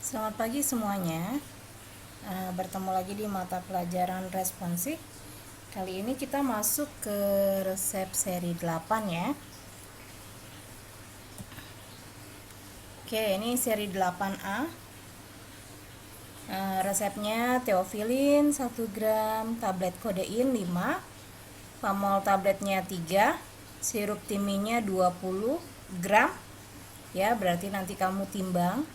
Selamat pagi semuanya. Bertemu lagi di mata pelajaran responsif. Kali ini kita masuk ke resep seri 8 ya. Oke, ini seri 8A. Resepnya teofilin 1 gram, tablet kodein 5, pamol tabletnya 3, sirup timinya 20 gram. Ya, berarti nanti kamu timbang.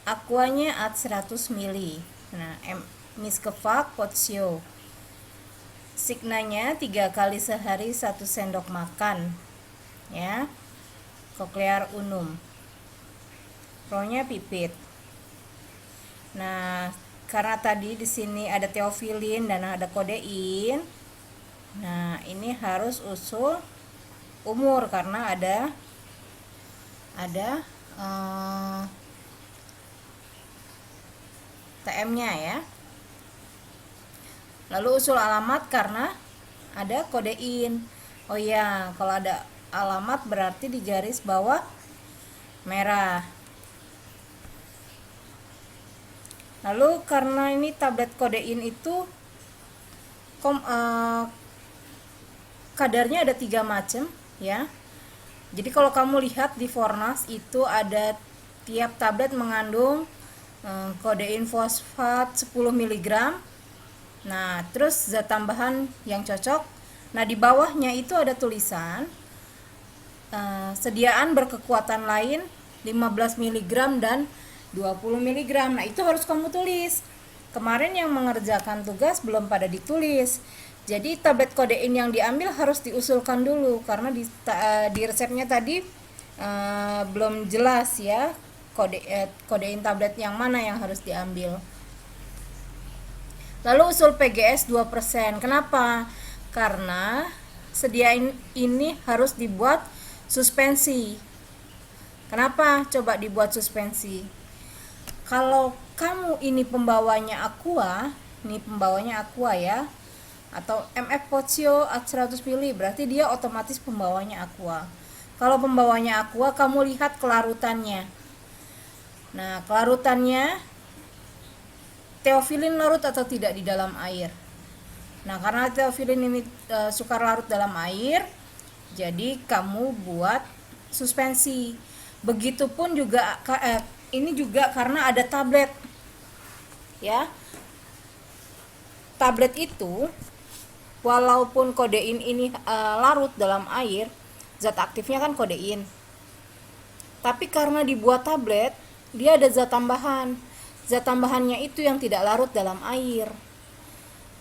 Aquanya at 100 ml. Nah, Miskevak Potsio. Signanya 3 kali sehari 1 sendok makan. Ya. Cochlear unum. Pro-nya pipit. Nah, karena tadi di sini ada teofilin dan ada kodein. Nah, ini harus usul umur karena ada TM-nya ya. Lalu usul alamat karena ada kodein. Oh ya, kalau ada alamat berarti di garis bawah merah. Lalu karena ini tablet kodein itu kadarnya ada 3 macam ya. Jadi kalau kamu lihat di Fornas itu ada tiap tablet mengandung kodein fosfat 10 mg. Nah, terus zat tambahan yang cocok. Nah, di bawahnya itu ada tulisan sediaan berkekuatan lain 15 mg dan 20 mg. Nah, itu harus kamu tulis. Kemarin yang mengerjakan tugas belum pada ditulis. Jadi tablet kodein yang diambil harus diusulkan dulu karena di resepnya tadi belum jelas ya kodein tablet yang mana yang harus diambil. Lalu usul PGS 2%. Kenapa? Karena sediain ini harus dibuat suspensi. Kenapa coba dibuat suspensi? Kalau kamu ini pembawanya aqua, ini pembawanya aqua ya, atau MF Potsio at 100 ml, berarti dia otomatis pembawanya aqua. Kalau pembawanya aqua, kamu lihat kelarutannya. Nah, kelarutannya teofilin larut atau tidak di dalam air. Nah, karena teofilin ini suka larut dalam air, jadi kamu buat suspensi. Begitupun juga ini juga karena ada tablet. Ya. Tablet itu walaupun kodein ini larut dalam air, zat aktifnya kan kodein. Tapi karena dibuat tablet, dia ada zat tambahan. Zat tambahannya itu yang tidak larut dalam air.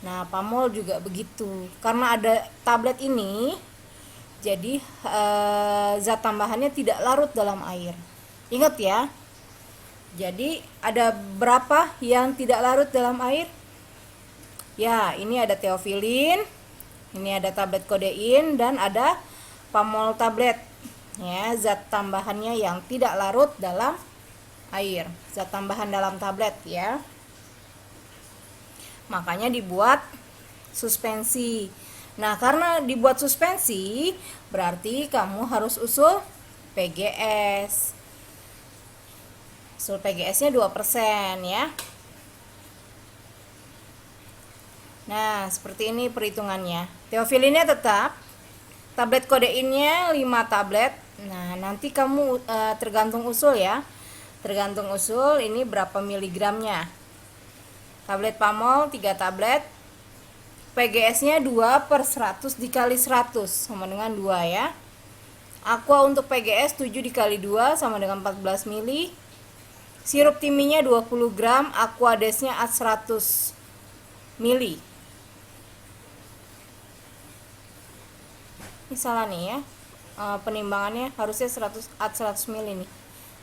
Nah, pamol juga begitu. Karena ada tablet ini, jadi zat tambahannya tidak larut dalam air. Ingat ya. Jadi ada berapa yang tidak larut dalam air? Ya, ini ada teofilin, ini ada tablet kodein, dan ada pamol tablet. Ya, zat tambahannya yang tidak larut dalam air, zat tambahan dalam tablet ya. Makanya dibuat suspensi. Nah, karena dibuat suspensi, berarti kamu harus usul PGS. Usul PGS-nya 2% ya. Nah, seperti ini perhitungannya. Teofilinnya tetap, tablet kodeinnya 5 tablet. Nah, nanti kamu tergantung usul ya. Tergantung usul ini berapa miligramnya. Tablet pamol 3 tablet. PGS-nya 2/100 dikali 100 sama dengan 2 ya. Aqua untuk PGS 7 dikali 2 sama dengan 14 mili. Sirup timinya 20 gram, aqua desnya at 100 mili. Ini salah nih ya. Penimbangannya harusnya 100 mili nih.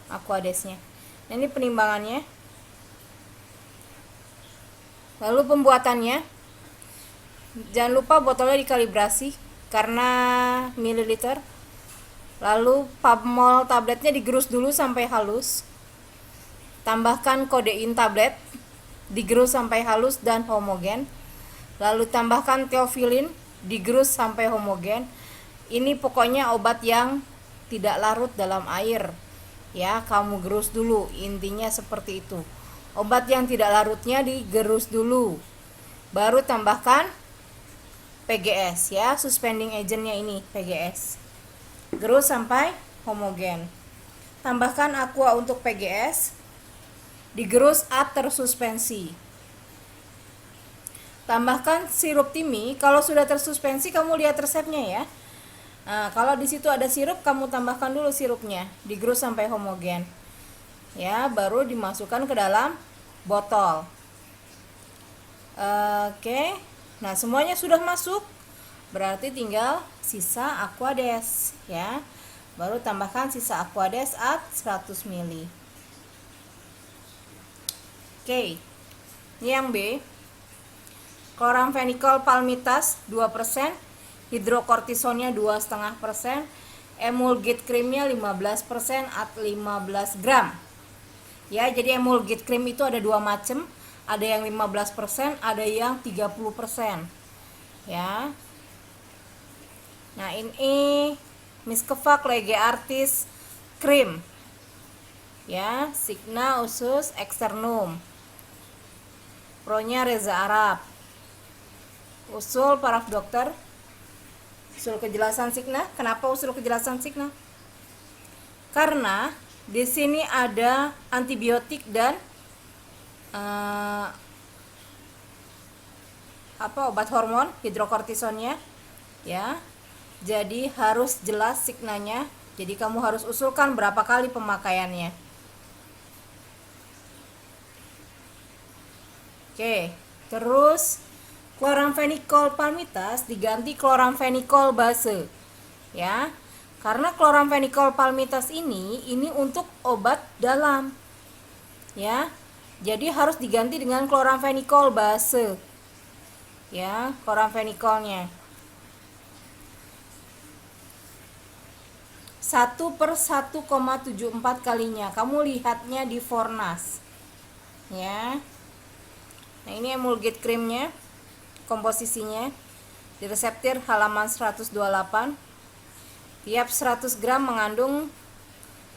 Aqua desnya. Nah, ini penimbangannya. Lalu pembuatannya, jangan lupa botolnya dikalibrasi karena mililiter. Lalu pamol tabletnya digerus dulu sampai halus. Tambahkan kodein tablet, digerus sampai halus dan homogen. Lalu tambahkan teofilin, digerus sampai homogen. Ini pokoknya obat yang tidak larut dalam air. Ya, kamu gerus dulu, intinya seperti itu. Obat yang tidak larutnya digerus dulu, baru tambahkan PGS ya, suspending agentnya ini PGS. Gerus sampai homogen. Tambahkan aqua untuk PGS, digerus ad tersuspensi. Tambahkan sirup timi. Kalau sudah tersuspensi kamu lihat resepnya ya. Nah, kalau di situ ada sirup, kamu tambahkan dulu sirupnya, digerus sampai homogen. Ya, baru dimasukkan ke dalam botol. Oke. Nah, semuanya sudah masuk. Berarti tinggal sisa Aquades ya. Baru tambahkan sisa Aquades at 100 ml. Oke. Ini yang B. Chloramphenicol palmitas 2%, hidrokortisonnya 2,5%, emulgate creamnya 15% at 15 gram. Ya, jadi emulgate cream itu ada dua macam, ada yang 15%, ada yang 30%. Ya. Nah, ini Miskevak Lege Artis cream. Ya, Signa usus externum. Pro-nya Reza Arab. Usul paraf dokter. Usul kejelasan Signa. Kenapa usul kejelasan Signa? Karena di sini ada antibiotik dan obat hormon hidrokortisonnya ya. Jadi harus jelas Signanya. Jadi kamu harus usulkan berapa kali pemakaiannya. Oke, terus chloramphenicol palmitas diganti chloramphenicol base ya, karena chloramphenicol palmitas ini untuk obat dalam ya, jadi harus diganti dengan chloramphenicol base ya, chlorampphenicolnya 1/1,74 kalinya. Kamu lihatnya di Fornas ya. Nah, ini emulgate creamnya, komposisinya di reseptir halaman 128. Tiap 100 gram mengandung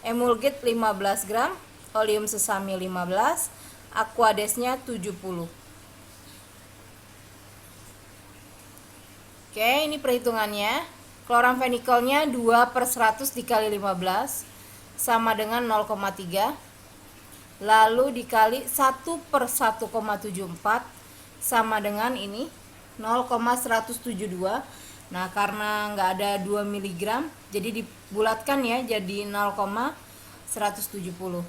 emulgate 15 gram, oleum sesame 15, aquadesnya 70. Oke, ini perhitungannya. Chlorampphenicolnya 2/100 dikali 15 sama dengan 0,3. Lalu dikali 1/1,74 sama dengan ini 0,172. Nah, karena nggak ada 2 mg, jadi dibulatkan ya jadi 0,170.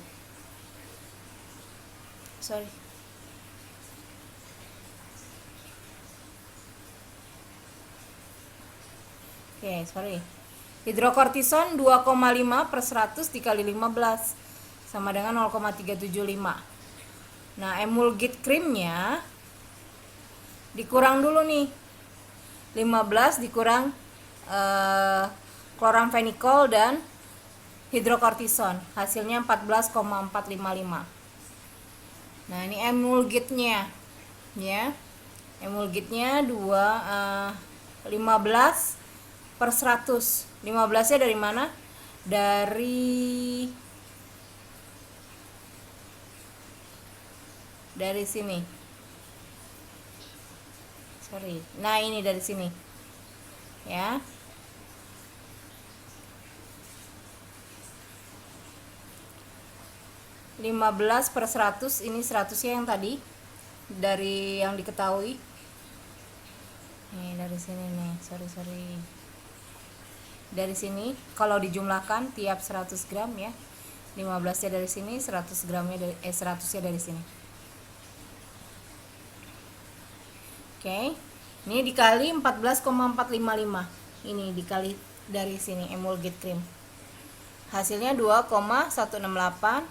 Sorry. Oke, sorry. Hidrokortison 2,5/100 dikali 15 sama dengan 0,375. Nah, emulgate creamnya dikurang dulu nih, 15 dikurang chloramphenicol dan hidrokortison, hasilnya 14,455. Nah, ini emulgate-nya ya, emulgate-nya 15/100. 15-nya dari mana? Dari sini. Sorry. Nah, ini dari sini. Ya. (15/100) ini 100-nya yang tadi dari yang diketahui. Nih, dari sini nih. Sorry. Dari sini kalau dijumlahkan tiap 100 gram ya. 15-nya dari sini, 100 gramnya dari 100-nya dari sini. Oke, ini dikali 14,455. Ini dikali dari sini emulgate cream. Hasilnya 2,168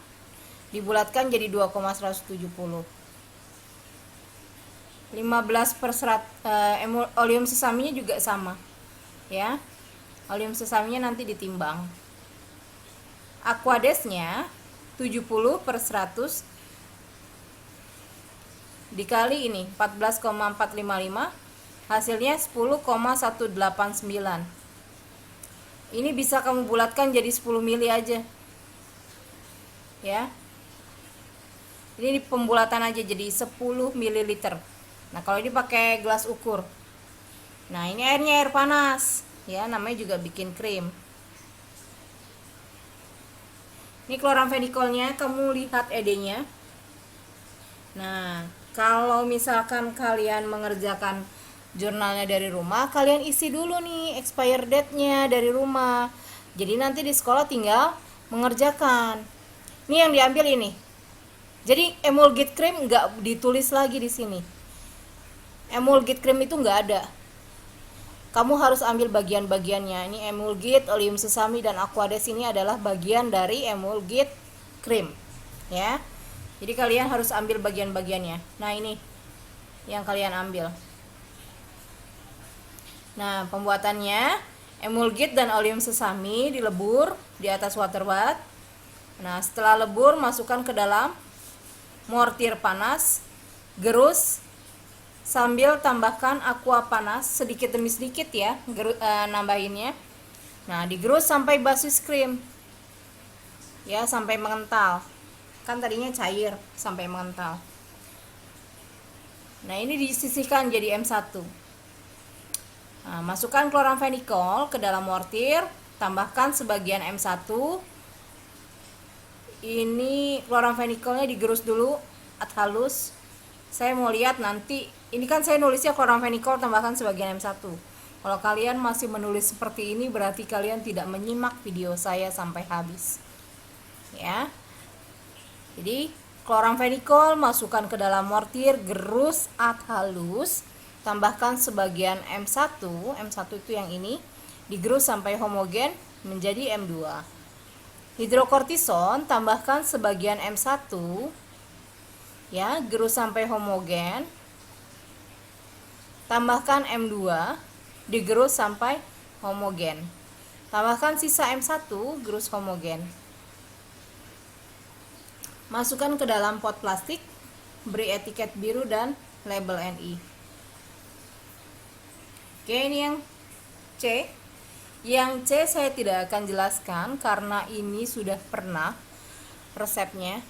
dibulatkan jadi 2,170. 15/100 oleum sesaminya juga sama. Ya. Oleum sesaminya nanti ditimbang. Aquadesnya 70/100 dikali ini 14,455, hasilnya 10,189. Ini bisa kamu bulatkan jadi 10 mili aja ya. Ini pembulatan aja jadi 10 ml. Nah, kalau ini pakai gelas ukur. Nah, ini airnya air panas, ya, namanya juga bikin krim. Ini chloramphenicol-nya, kamu lihat ED-nya. Nah, kalau misalkan kalian mengerjakan jurnalnya dari rumah, kalian isi dulu nih expire date-nya dari rumah. Jadi nanti di sekolah tinggal mengerjakan. Ini yang diambil ini. Jadi emulgate cream nggak ditulis lagi di sini. Emulgate cream itu nggak ada. Kamu harus ambil bagian-bagiannya. Ini emulgate, oleum sesame, dan aquades ini adalah bagian dari emulgate cream, ya. Jadi kalian harus ambil bagian-bagiannya. Nah, ini yang kalian ambil. Nah, pembuatannya emulgate dan oleum sesame dilebur di atas water bath. Nah, setelah lebur masukkan ke dalam mortir panas, gerus sambil tambahkan aqua panas sedikit demi sedikit ya, nambahinnya. Nah, digerus sampai basis krim, ya, sampai mengental. Kan tadinya cair, sampai mengental. Nah, ini disisihkan jadi M1. Nah, masukkan chloramphenicol ke dalam mortir, tambahkan sebagian M1. Ini chloramphenicol-nya digerus dulu halus. Saya mau lihat nanti, ini kan saya nulisnya chloramphenicol tambahkan sebagian M1. Kalau kalian masih menulis seperti ini, berarti kalian tidak menyimak video saya sampai habis, ya. Jadi chloramphenicol masukkan ke dalam mortir, gerus halus, tambahkan sebagian M1. M1 itu yang ini, digerus sampai homogen menjadi M2. Hidrokortison tambahkan sebagian M1, ya, gerus sampai homogen. Tambahkan M2, digerus sampai homogen. Tambahkan sisa M1, gerus homogen. Masukkan ke dalam pot plastik, beri etiket biru dan label NI. Oke, ini yang C. Yang C saya tidak akan jelaskan karena ini sudah pernah resepnya.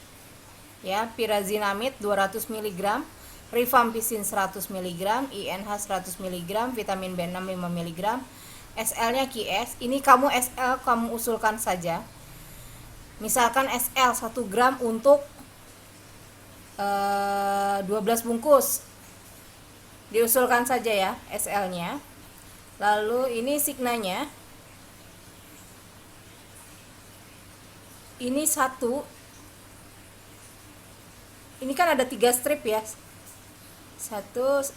Ya, pyrazinamide 200 mg, rifampicin 100 mg, INH 100 mg, vitamin B6 5 mg, SL-nya QS. Ini kamu SL kamu usulkan saja. Misalkan SL 1 gram untuk 12 bungkus. Diusulkan saja ya SL-nya. Lalu ini signanya. Ini ini kan ada 3 strip ya, 100.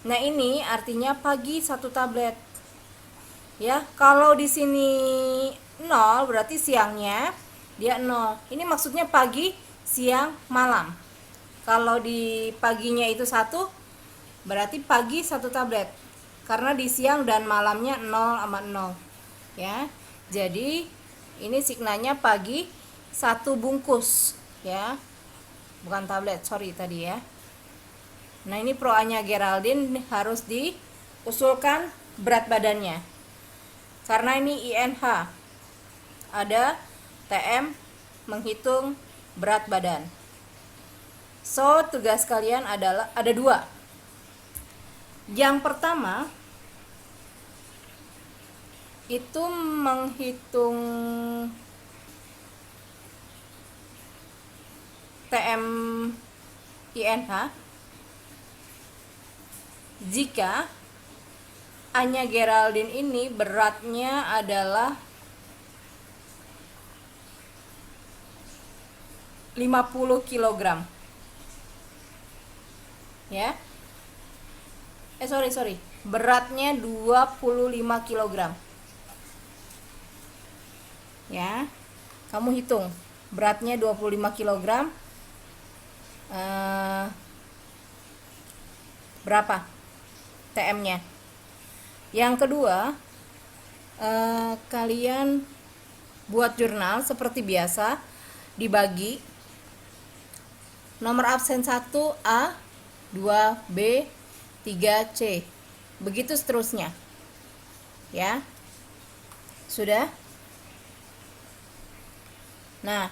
Nah, ini artinya pagi 1 tablet ya. Kalau di sini 0 berarti siangnya dia 0. Ini maksudnya pagi, siang, malam. Kalau di paginya itu 1 berarti pagi 1 tablet, karena di siang dan malamnya 0 sama 0 ya. Jadi ini signanya pagi 1 bungkus ya, bukan tablet, sorry tadi ya. Nah, ini proanya Geraldine harus diusulkan berat badannya, karena ini INH, ada TM menghitung berat badan. So, tugas kalian adalah ada 2. Yang pertama itu menghitung TM INH jika Anya Geraldine ini beratnya adalah 50 kg ya. Sorry, beratnya 25 kg ya. Kamu hitung beratnya 25 kg, berapa TM-nya. Yang kedua, kalian buat jurnal seperti biasa, dibagi nomor absen 1A, 2B, 3C, begitu seterusnya ya. Sudah? Nah,